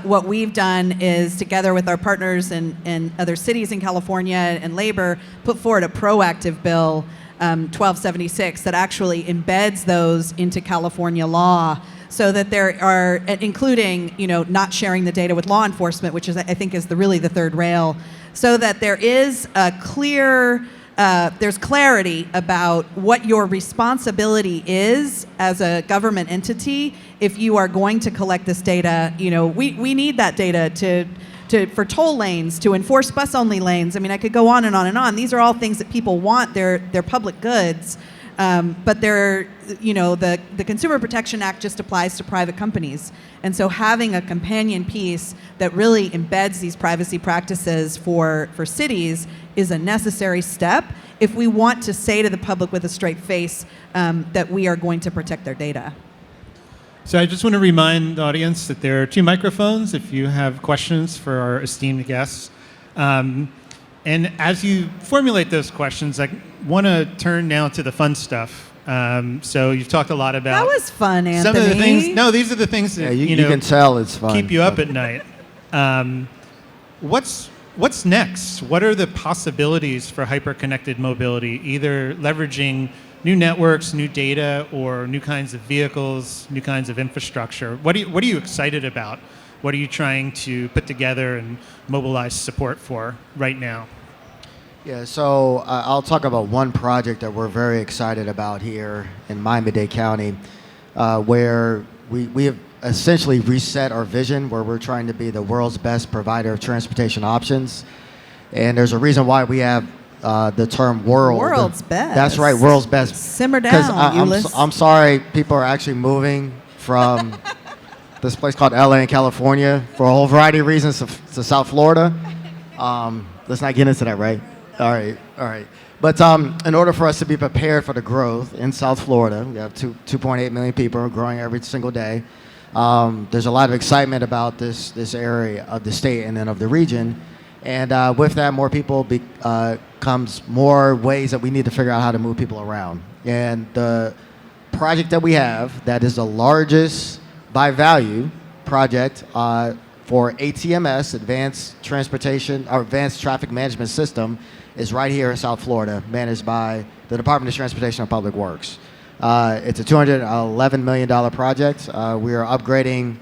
what we've done is, together with our partners in other cities in California and labor, put forward a proactive bill, 1276, that actually embeds those into California law, so that there are, including, you know, not sharing the data with law enforcement, which is, I think, is really the third rail, so that there is a clear, there's clarity about what your responsibility is as a government entity if you are going to collect this data. You know, we need that data for toll lanes, to enforce bus-only lanes. I mean, I could go on and on and on. These are all things that people want. They're public goods. But they're, you know, the Consumer Protection Act just applies to private companies. And so having a companion piece that really embeds these privacy practices for cities is a necessary step if we want to say to the public with a straight face that we are going to protect their data. So I just want to remind the audience that there are 2 microphones if you have questions for our esteemed guests. And as you formulate those questions, I want to turn now to the fun stuff. So you've talked a lot about... That was fun, Anthony. Some of the things... No, these are the things that, you can tell it's fun. Keep you up at night. What's next? What are the possibilities for hyper-connected mobility, either leveraging new networks, new data, or new kinds of vehicles, new kinds of infrastructure? What are you excited about? What are you trying to put together and mobilize support for right now? Yeah, so I'll talk about one project that we're very excited about here in Miami-Dade County, where we have essentially reset our vision, where we're trying to be the world's best provider of transportation options. And there's a reason why we have the term world. World's best. That's right, world's best. Simmer down, Eulois. I'm sorry, people are actually moving from this place called LA in California for a whole variety of reasons to South Florida. Let's not get into that, right? All right. But in order for us to be prepared for the growth in South Florida, we have 2.8 million people growing every single day. There's a lot of excitement about this area of the state and then of the region. And with that, more people comes more ways that we need to figure out how to move people around. And the project that we have, that is the largest by value project for ATMS, Advanced Transportation, or Advanced Traffic Management System, is right here in South Florida, managed by the Department of Transportation and Public Works. It's a $211 million project. We are upgrading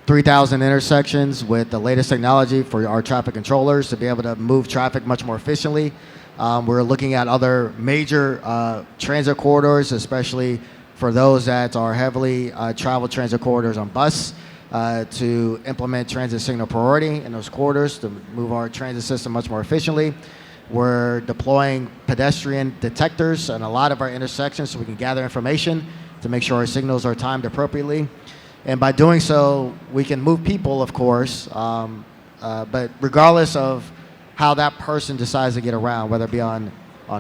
3,000 intersections with the latest technology for our traffic controllers to be able to move traffic much more efficiently. We're looking at other major transit corridors, especially for those that are heavily traveled transit corridors on bus, to implement transit signal priority in those corridors to move our transit system much more efficiently. We're deploying pedestrian detectors in a lot of our intersections so we can gather information to make sure our signals are timed appropriately. And by doing so, we can move people, of course, but regardless of how that person decides to get around, whether it be on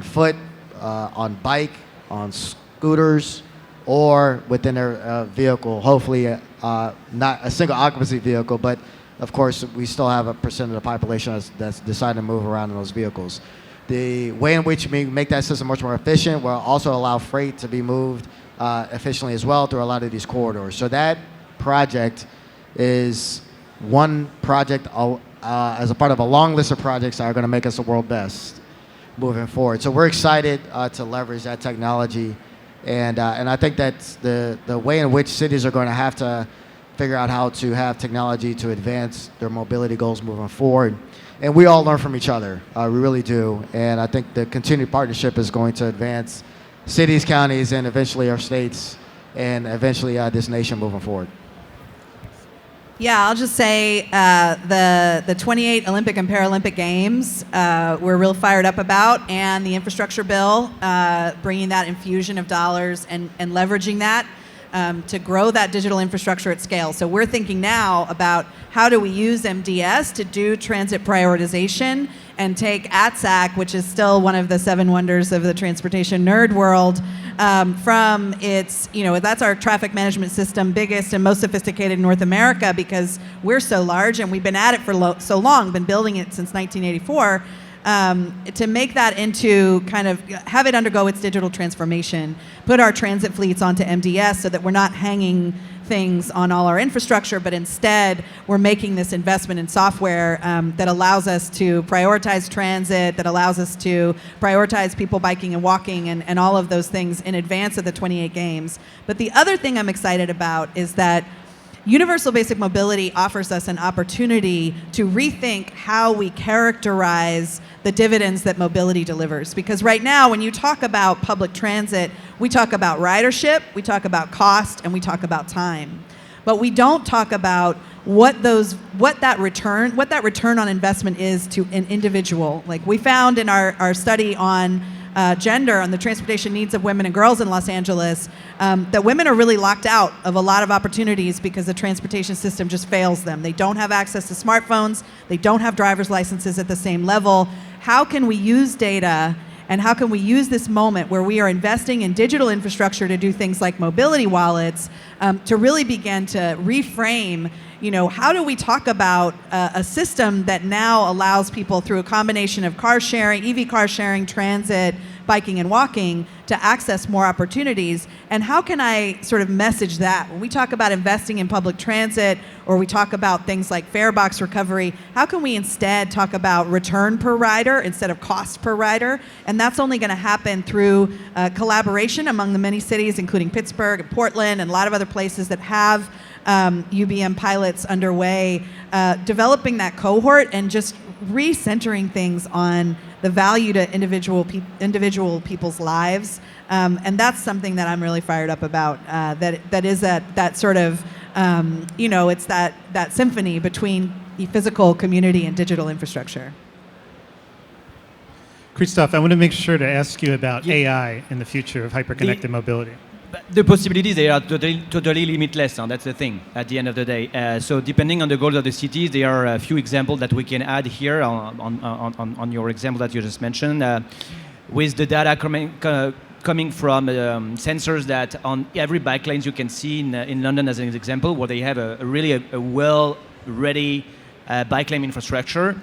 foot, on bike, on scooters, or within their vehicle, hopefully not a single occupancy vehicle, but of course, we still have a percent of the population that's deciding to move around in those vehicles. The way in which we make that system much more efficient will also allow freight to be moved efficiently as well through a lot of these corridors. So that project is one project as a part of a long list of projects that are going to make us the world best moving forward. So we're excited to leverage that technology. And I think that's the way in which cities are going to have to figure out how to have technology to advance their mobility goals moving forward. And we all learn from each other. We really do. And I think the continued partnership is going to advance cities, counties, and eventually our states, and eventually this nation moving forward. Yeah, I'll just say the 28 Olympic and Paralympic Games we're real fired up about, and the infrastructure bill, bringing that infusion of dollars and leveraging that to grow that digital infrastructure at scale. So we're thinking now about how do we use MDS to do transit prioritization and take ATSAC, which is still one of the 7 wonders of the transportation nerd world, from its, that's our traffic management system, biggest and most sophisticated in North America because we're so large and we've been at it for so long, been building it since 1984, to make that into kind of, have it undergo its digital transformation, put our transit fleets onto MDS so that we're not hanging things on all our infrastructure, but instead we're making this investment in software that allows us to prioritize transit, that allows us to prioritize people biking and walking and all of those things in advance of the 28 Games. But the other thing I'm excited about is that Universal Basic Mobility offers us an opportunity to rethink how we characterize the dividends that mobility delivers. Because right now, when you talk about public transit, we talk about ridership, we talk about cost, and we talk about time. But we don't talk about what that return on investment is to an individual. Like we found in our study on gender, on the transportation needs of women and girls in Los Angeles, that women are really locked out of a lot of opportunities because the transportation system just fails them. They don't have access to smartphones. They don't have driver's licenses at the same level. How can we use data and how can we use this moment where we are investing in digital infrastructure to do things like mobility wallets to really begin to reframe, how do we talk about a system that now allows people through a combination of car sharing, EV car sharing, transit, biking and walking to access more opportunities? And how can I sort of message that? When we talk about investing in public transit or we talk about things like fare box recovery, how can we instead talk about return per rider instead of cost per rider? And that's only going to happen through collaboration among the many cities, including Pittsburgh and Portland and a lot of other places that have UBM pilots underway, developing that cohort and just recentering things on the value to individual people's lives, and that's something that I'm really fired up about. That is that sort of it's that symphony between physical, community, and digital infrastructure. Christophe, I want to make sure to ask you about AI in the future of hyperconnected mobility. The possibilities, they are totally limitless, and that's the thing at the end of the day. So depending on the goals of the cities, there are a few examples that we can add here on your example that you just mentioned. With the data coming from sensors that on every bike lanes you can see in London as an example, where they have a really well-ready bike lane infrastructure.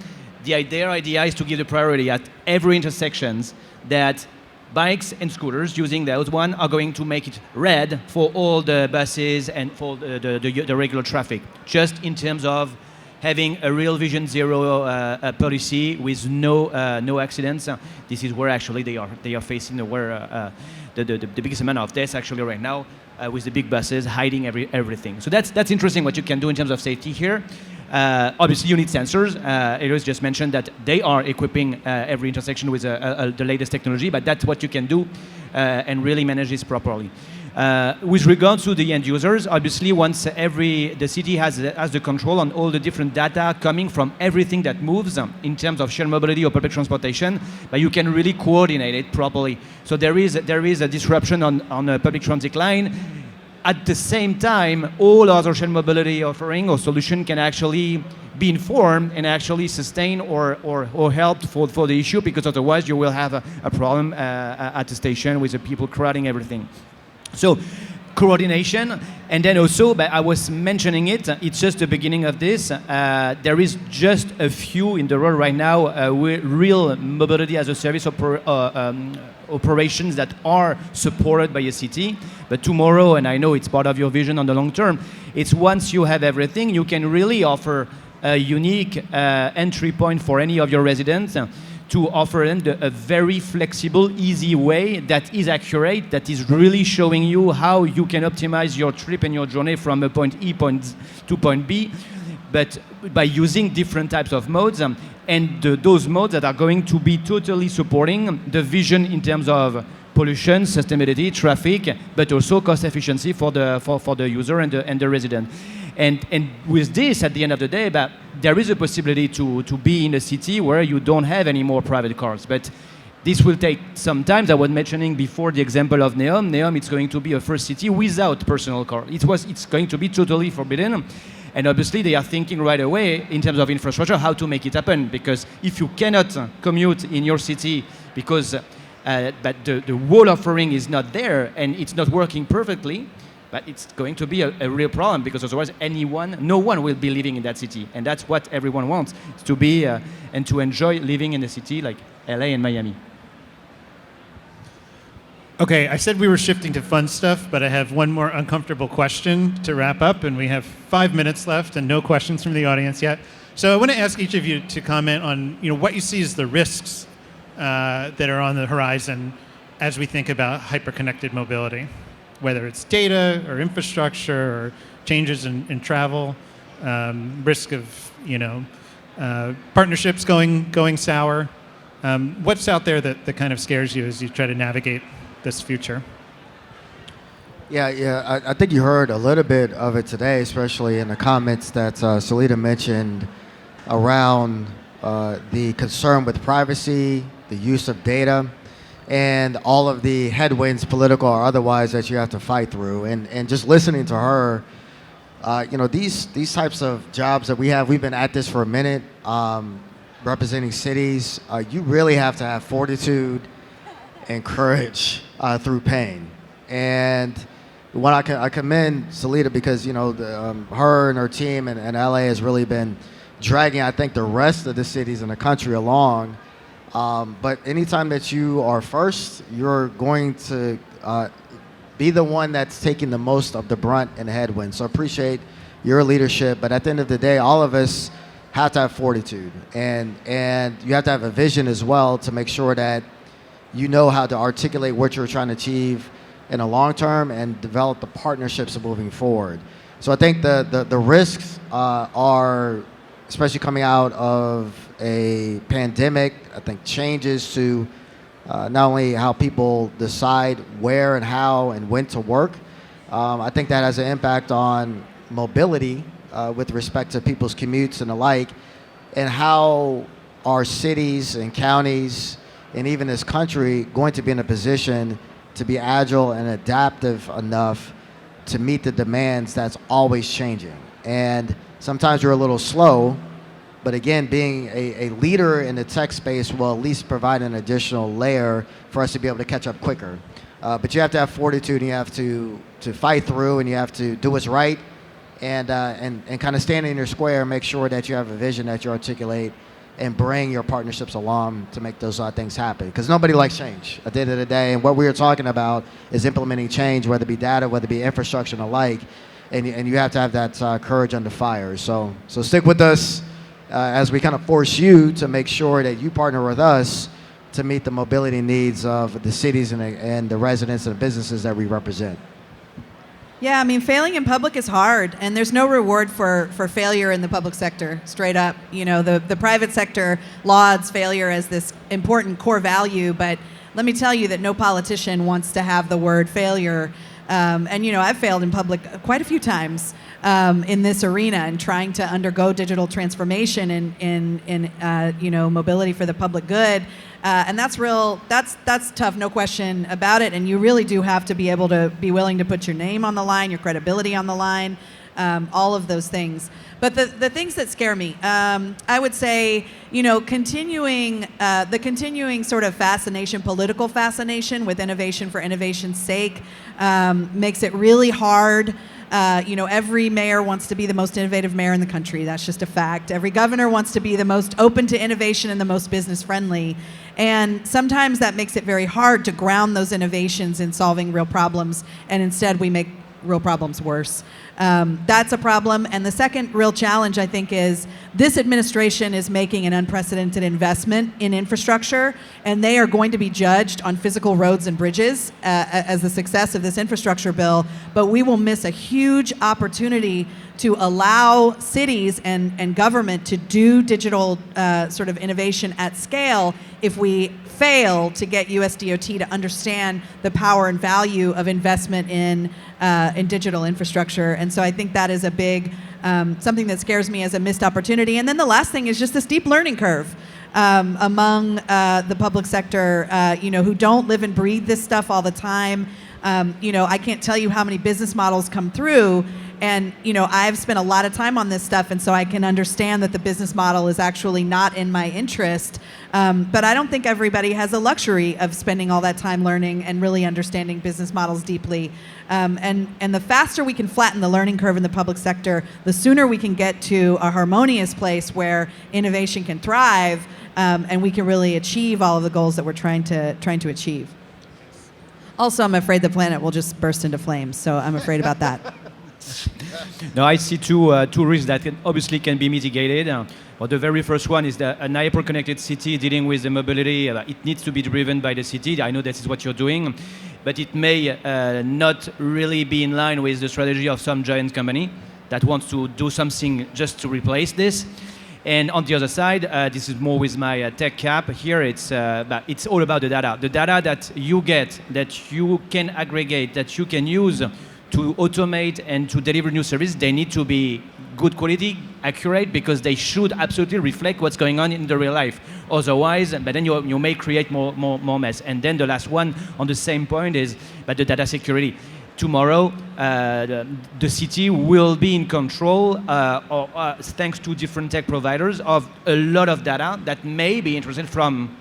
Their idea is to give the priority at every intersections that bikes and scooters using those one are going to make it red for all the buses and for the regular traffic, just in terms of having a real vision zero policy with no accidents. This is where actually they are facing the biggest amount of deaths actually right now with the big buses hiding everything. So that's interesting what you can do in terms of safety here. Obviously, you need sensors. Eulois just mentioned that they are equipping every intersection with the latest technology, but that's what you can do and really manage this properly. With regards to the end users, obviously, once the city has the control on all the different data coming from everything that moves in terms of shared mobility or public transportation, but you can really coordinate it properly. So there is a disruption on a public transit line. At the same time, all other shared mobility offering or solution can actually be informed and actually sustain or help for the issue, because otherwise you will have a problem at the station with the people crowding everything. So coordination, and then also, but I was mentioning it's just the beginning of this. There is just a few in the world right now real mobility as a service operations that are supported by a city. But tomorrow, and I know it's part of your vision on the long term, it's once you have everything, you can really offer a unique entry point for any of your residents to offer them a very flexible, easy way that is accurate, that is really showing you how you can optimize your trip and your journey from a point E to point B, but by using different types of modes, and those modes that are going to be totally supporting the vision in terms of pollution, sustainability, traffic, but also cost efficiency for the user and the resident. And with this, at the end of the day, there is a possibility to be in a city where you don't have any more private cars. But this will take some time. I was mentioning before the example of Neom. Neom, it's going to be a first city without personal car. It's going to be totally forbidden. And obviously, they are thinking right away in terms of infrastructure how to make it happen. Because if you cannot commute in your city because but the wall offering is not there and it's not working perfectly, but it's going to be a real problem, because otherwise no one will be living in that city. And that's what everyone wants, is to be and to enjoy living in a city like LA and Miami. Okay, I said we were shifting to fun stuff, but I have one more uncomfortable question to wrap up, and we have 5 minutes left and no questions from the audience yet. So I want to ask each of you to comment on what you see as the risks that are on the horizon as we think about hyper-connected mobility, whether it's data or infrastructure or changes in travel, risk of partnerships going sour. What's out there that kind of scares you as you try to navigate this future? Yeah, I think you heard a little bit of it today, especially in the comments that Seleta mentioned around the concern with privacy, the use of data, and all of the headwinds, political or otherwise, that you have to fight through. And just listening to her, these types of jobs that we've been at this for a minute, representing cities, you really have to have fortitude and courage through pain. And when I commend Seleta, because her and her team and LA has really been dragging, I think, the rest of the cities in the country along. But anytime that you are first, you're going to be the one that's taking the most of the brunt and headwind. So appreciate your leadership. But at the end of the day, all of us have to have fortitude, and you have to have a vision as well to make sure that you know how to articulate what you're trying to achieve in the long term and develop the partnerships moving forward. So I think the risks are, especially coming out of a pandemic, I think changes to not only how people decide where and how and when to work. I think that has an impact on mobility with respect to people's commutes and the like, and how our cities and counties and even this country going to be in a position to be agile and adaptive enough to meet the demands that's always changing. And sometimes you're a little slow, but again, being a leader in the tech space will at least provide an additional layer for us to be able to catch up quicker. But you have to have fortitude, and you have to fight through, and you have to do what's right, and kind of stand in your square and make sure that you have a vision that you articulate and bring your partnerships along to make those things happen. Because nobody likes change at the end of the day. And what we are talking about is implementing change, whether it be data, whether it be infrastructure and the like. And you have to have that courage under fire. So stick with us as we kind of force you to make sure that you partner with us to meet the mobility needs of the cities and the residents and the businesses that we represent. Yeah, I mean, failing in public is hard, and there's no reward for failure in the public sector, straight up. The private sector lauds failure as this important core value, but let me tell you that no politician wants to have the word failure. And I've failed in public quite a few times in this arena and trying to undergo digital transformation in mobility for the public good. And that's tough, no question about it. And you really do have to be able to be willing to put your name on the line, your credibility on the line, all of those things. But the things that scare me, I would say, continuing sort of political fascination with innovation for innovation's sake makes it really hard. Every mayor wants to be the most innovative mayor in the country. That's just a fact. Every governor wants to be the most open to innovation and the most business friendly. And sometimes that makes it very hard to ground those innovations in solving real problems. And instead we make real problems worse. That's a problem. And the second real challenge, I think, is this administration is making an unprecedented investment in infrastructure, and they are going to be judged on physical roads and bridges as the success of this infrastructure bill. But we will miss a huge opportunity to allow cities and government to do digital sort of innovation at scale if we fail to get USDOT to understand the power and value of investment in digital infrastructure. And so I think that is a big, something that scares me as a missed opportunity. And then the last thing is just the steep learning curve among the public sector, who don't live and breathe this stuff all the time. I can't tell you how many business models come through. And, I've spent a lot of time on this stuff, and so I can understand that the business model is actually not in my interest. But I don't think everybody has the luxury of spending all that time learning and really understanding business models deeply. And the faster we can flatten the learning curve in the public sector, the sooner we can get to a harmonious place where innovation can thrive, and we can really achieve all of the goals that we're trying to achieve. Also, I'm afraid the planet will just burst into flames, so I'm afraid about that. No, I see two risks that obviously can be mitigated. Well, the very first one is that an hyper-connected city dealing with the mobility, it needs to be driven by the city. I know this is what you're doing, but it may not really be in line with the strategy of some giant company that wants to do something just to replace this. And on the other side, this is more with my tech cap. Here, it's all about the data. The data that you get, that you can aggregate, that you can use to automate and to deliver new services, they need to be good quality, accurate, because they should absolutely reflect what's going on in the real life. Otherwise, but then you may create more mess. And then the last one on the same point is the data security. Tomorrow, the city will be in control, thanks to different tech providers, of a lot of data that may be interested from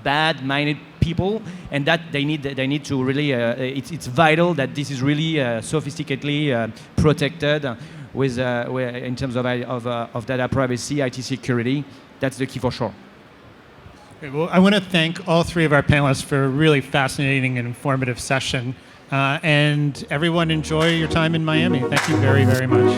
bad-minded people, and that they need to really. It's vital that this is really sophisticatedly protected with in terms of data privacy, IT security. That's the key for sure. Okay, well, I want to thank all three of our panelists for a really fascinating and informative session. And everyone, enjoy your time in Miami. Thank you very, very much.